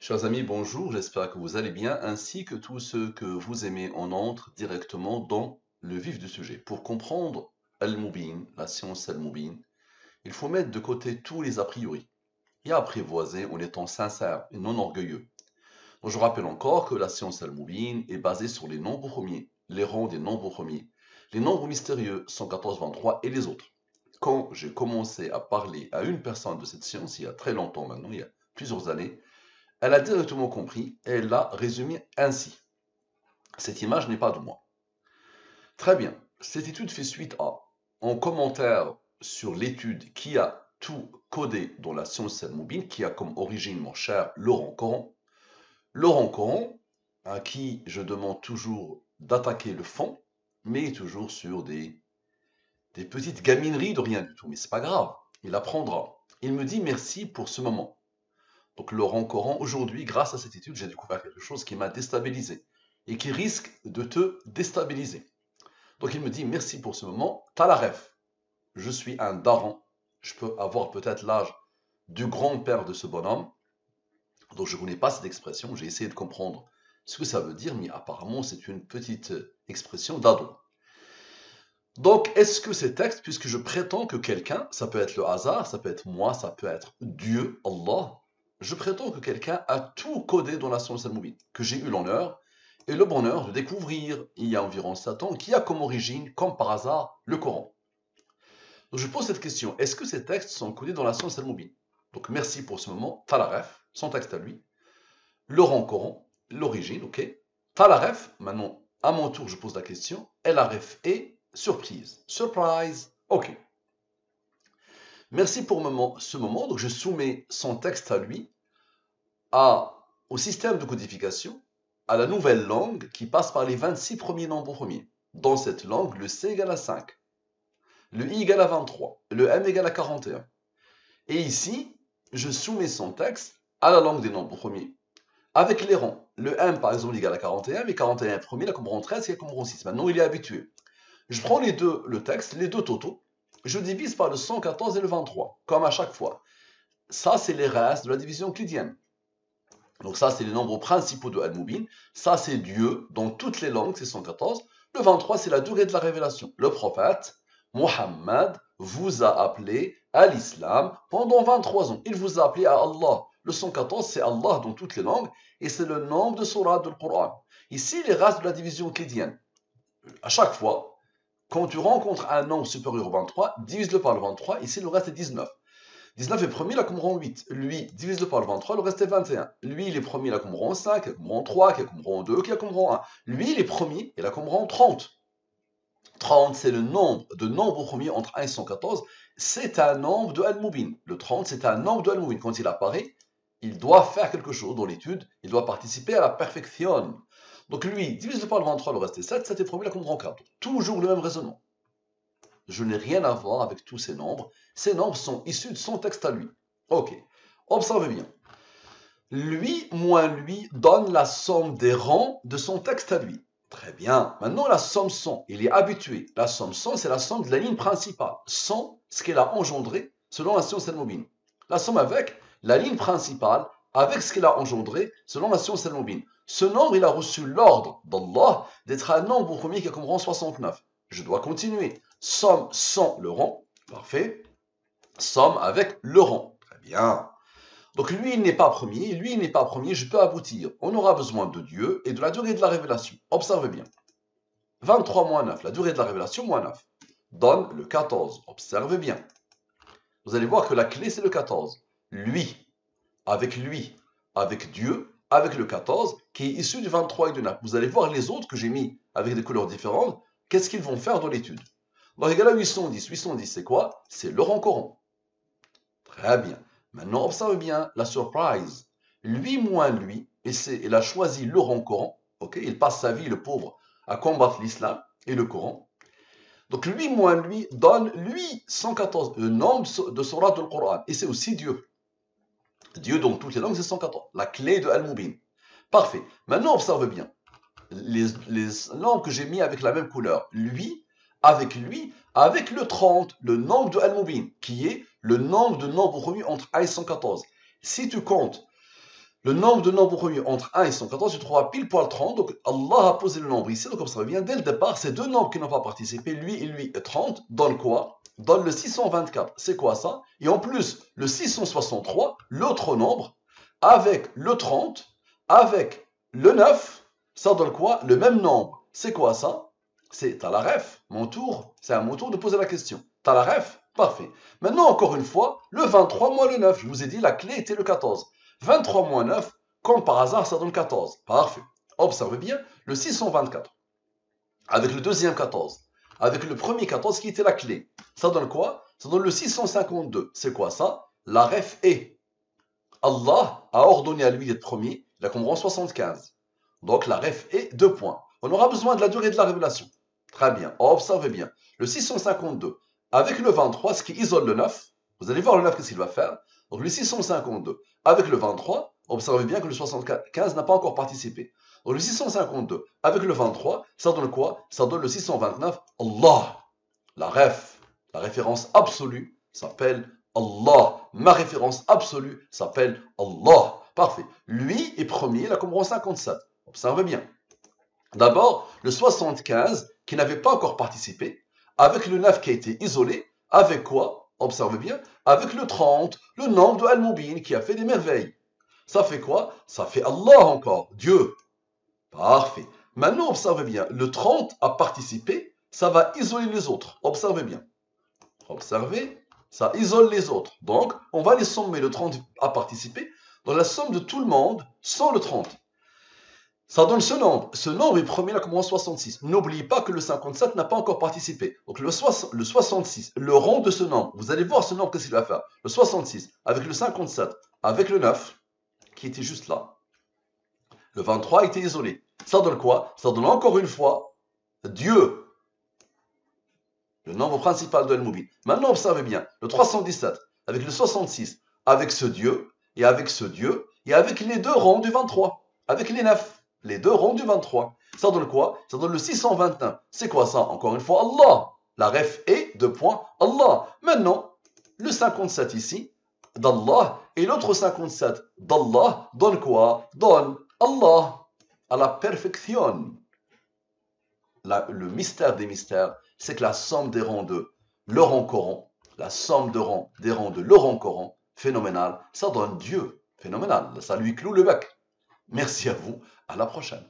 Chers amis, bonjour, j'espère que vous allez bien, ainsi que tous ceux que vous aimez. On entre directement dans le vif du sujet. Pour comprendre Al-Mubin, la science Al-Mubin, il faut mettre de côté tous les a priori et apprivoiser en étant sincère et non orgueilleux. Donc, je rappelle encore que la science Al-Mubin est basée sur les nombres premiers, les rangs des nombres premiers, les nombres mystérieux 114, 23 et les autres. Quand j'ai commencé à parler à une personne de cette science, il y a très longtemps maintenant, il y a plusieurs années, elle a directement compris et elle l'a résumé ainsi. Cette image n'est pas de moi. Très bien. Cette étude fait suite à un commentaire sur l'étude qui a tout codé dans la science mobile, qui a comme origine mon cher Laurent Coran. Laurent Coran, à qui je demande toujours d'attaquer le fond, mais toujours sur des petites gamineries de rien du tout. Mais c'est pas grave, il apprendra. Il me dit merci pour ce moment. Donc Laurent Coran, aujourd'hui, grâce à cette étude, j'ai découvert quelque chose qui m'a déstabilisé et qui risque de te déstabiliser. Donc il me dit, merci pour ce moment, t'as la ref. Je suis un daron, je peux avoir peut-être l'âge du grand-père de ce bonhomme, donc je ne connais pas cette expression, j'ai essayé de comprendre ce que ça veut dire, mais apparemment c'est une petite expression d'ado. Donc est-ce que ces textes, puisque je prétends que quelqu'un, ça peut être le hasard, ça peut être moi, ça peut être Dieu, Allah, je prétends que quelqu'un a tout codé dans la science al-Mubin, que j'ai eu l'honneur et le bonheur de découvrir il y a environ 7 ans, qui a comme origine, comme par hasard, le Coran. Donc je pose cette question, est-ce que ces textes sont codés dans la science al-Mubin? Donc merci pour ce moment, Talaref, son texte à lui, Laurent Coran, l'origine, ok. Talaref, maintenant à mon tour je pose la question, et la ref est surprise. Surprise, ok. Merci pour ce moment, donc je soumets son texte à lui, au système de codification, à la nouvelle langue qui passe par les 26 premiers nombres premiers. Dans cette langue, le C égale à 5, le I égale à 23, le M égale à 41. Et ici, je soumets son texte à la langue des nombres premiers, avec les rangs. Le M, par exemple, égale à 41, mais 41 est premier, la comme rang 13 et la comme rang 6. Maintenant, il est habitué. Je prends le texte, les deux totaux, je divise par le 114 et le 23, comme à chaque fois. Ça, c'est les restes de la division euclidienne. Donc ça, c'est les nombres principaux de Al-Mubin. Ça, c'est Dieu, dans toutes les langues, c'est 114. Le 23, c'est la durée de la révélation. Le prophète, Mohammed, vous a appelé à l'islam pendant 23 ans. Il vous a appelé à Allah. Le 114, c'est Allah dans toutes les langues, et c'est le nombre de sourates du Coran. Ici, les races de la division euclidienne. À chaque fois, quand tu rencontres un nombre supérieur au 23, divise-le par le 23, ici le reste est 19. 19 est premier, la comme rang 8. Lui, divise-le par le 23, le reste est 21. Lui, il est premier, la comme rang 5, la comme rang 3, qui a comme rang 2, qui a comme rang 1. Lui, il est premier, et la comme rang 30. 30, c'est le nombre de nombres premiers entre 1 et 114. C'est un nombre de Al-Mubin. Le 30, c'est un nombre de Al-Mubin. Quand il apparaît, il doit faire quelque chose dans l'étude, il doit participer à la perfection. Donc lui, divise-le par le 23, le reste est 7, 7 est premier, la comme rang 4. Toujours le même raisonnement. Je n'ai rien à voir avec tous ces nombres. Ces nombres sont issus de son texte à lui. Ok. Observez bien. Lui moins lui donne la somme des rangs de son texte à lui. Très bien. Maintenant, la somme 100, il est habitué. La somme 100, c'est la somme de la ligne principale. 100, ce qu'elle a engendré selon la science al-Mubin. La somme avec la ligne principale, avec ce qu'elle a engendré selon la science al-Mubin. Ce nombre, il a reçu l'ordre d'Allah d'être un nombre premier qui a comme rang 69. Je dois continuer. Somme sans le rang. Parfait. Somme avec le rang. Très bien. Donc lui, il n'est pas premier, lui, il n'est pas premier, je peux aboutir. On aura besoin de Dieu et de la durée de la révélation. Observez bien. 23 moins 9, la durée de la révélation moins 9, donne le 14. Observez bien. Vous allez voir que la clé, c'est le 14. Lui, avec Dieu, avec le 14, qui est issu du 23 et du 9. Vous allez voir les autres que j'ai mis avec des couleurs différentes, qu'est-ce qu'ils vont faire dans l'étude. Donc, égal à 810. 810, c'est quoi? C'est le rang Coran. Très bien. Maintenant, observe bien la surprise. Lui moins lui, et il a choisi le rang Coran. Okay, il passe sa vie, le pauvre, à combattre l'islam et le Coran. Donc lui moins lui donne lui 114, le nombre de sourates du Coran. Et c'est aussi Dieu. Dieu dans toutes les langues, c'est 114. La clé de Al-Mubin. Parfait. Maintenant, observe bien. Les langues que j'ai mis avec la même couleur. Lui, avec le 30, le nombre de Al-Mubin, qui est le nombre de nombres remis entre 1 et 114. Si tu comptes Le nombre de nombres premiers entre 1 et 114, tu trouveras pile poil 30. Donc Allah a posé le nombre ici. Donc comme ça revient, dès le départ, ces deux nombres qui n'ont pas participé, lui et 30, donnent quoi? Donne le 624. C'est quoi ça? Et en plus, le 663, l'autre nombre, avec le 30, avec le 9, ça donne quoi? Le même nombre. C'est quoi ça? T'as la ref. Mon tour, c'est à mon tour de poser la question. T'as la ref? Parfait. Maintenant, encore une fois, le 23 moins le 9. Je vous ai dit, la clé était le 14. 23 moins 9, comme par hasard, ça donne 14. Parfait. Observez bien, le 624, avec le deuxième 14, avec le premier 14 qui était la clé. Ça donne quoi? Ça donne le 652. C'est quoi ça? La ref est. Allah a ordonné à lui d'être premier, il a compris 75. Donc la ref est 2 points. On aura besoin de la durée de la révélation. Très bien, observez bien. Le 652, avec le 23, ce qui isole le 9, vous allez voir le 9, qu'est-ce qu'il va faire. Donc le 652, avec le 23, observez bien que le 75 n'a pas encore participé. Donc le 652, avec le 23, ça donne quoi? Ça donne le 629, Allah. La ref, la référence absolue, s'appelle Allah. Ma référence absolue s'appelle Allah. Parfait. Lui est premier, il a compris 57. Observez bien. D'abord, le 75, qui n'avait pas encore participé, avec le 9 qui a été isolé, avec quoi? Observez bien, avec le 30, le nombre de Al-Mubin qui a fait des merveilles. Ça fait quoi? Ça fait Allah encore, Dieu. Parfait. Maintenant, observez bien, le 30 a participé, ça va isoler les autres. Observez bien. Observez, ça isole les autres. Donc, on va les sommer. Le 30 a participé. Dans la somme de tout le monde, sans le 30. Ça donne ce nombre. Ce nombre est premier, là, comme en 66. N'oubliez pas que le 57 n'a pas encore participé. Donc, le 66, le rang de ce nombre. Vous allez voir ce nombre, qu'est-ce qu'il va faire. Le 66, avec le 57, avec le 9, qui était juste là. Le 23 a été isolé. Ça donne quoi? Ça donne encore une fois Dieu. Le nombre principal de Al-Mubin. Maintenant, observez bien. Le 317, avec le 66, avec ce Dieu, et avec ce Dieu, et avec les deux rangs du 23. Avec les 9. Les deux rangs du 23. Ça donne quoi? Ça donne le 621. C'est quoi ça? Encore une fois, Allah. La ref est, 2 points, Allah. Maintenant, le 57 ici, d'Allah, et l'autre 57 d'Allah, donne quoi? Donne Allah. À la perfection. Le mystère des mystères, c'est que la somme des rangs de le rang Coran, la somme des rangs de le rang Coran, phénoménal, ça donne Dieu. Phénoménal. Ça lui cloue le bec. Merci à vous. À la prochaine.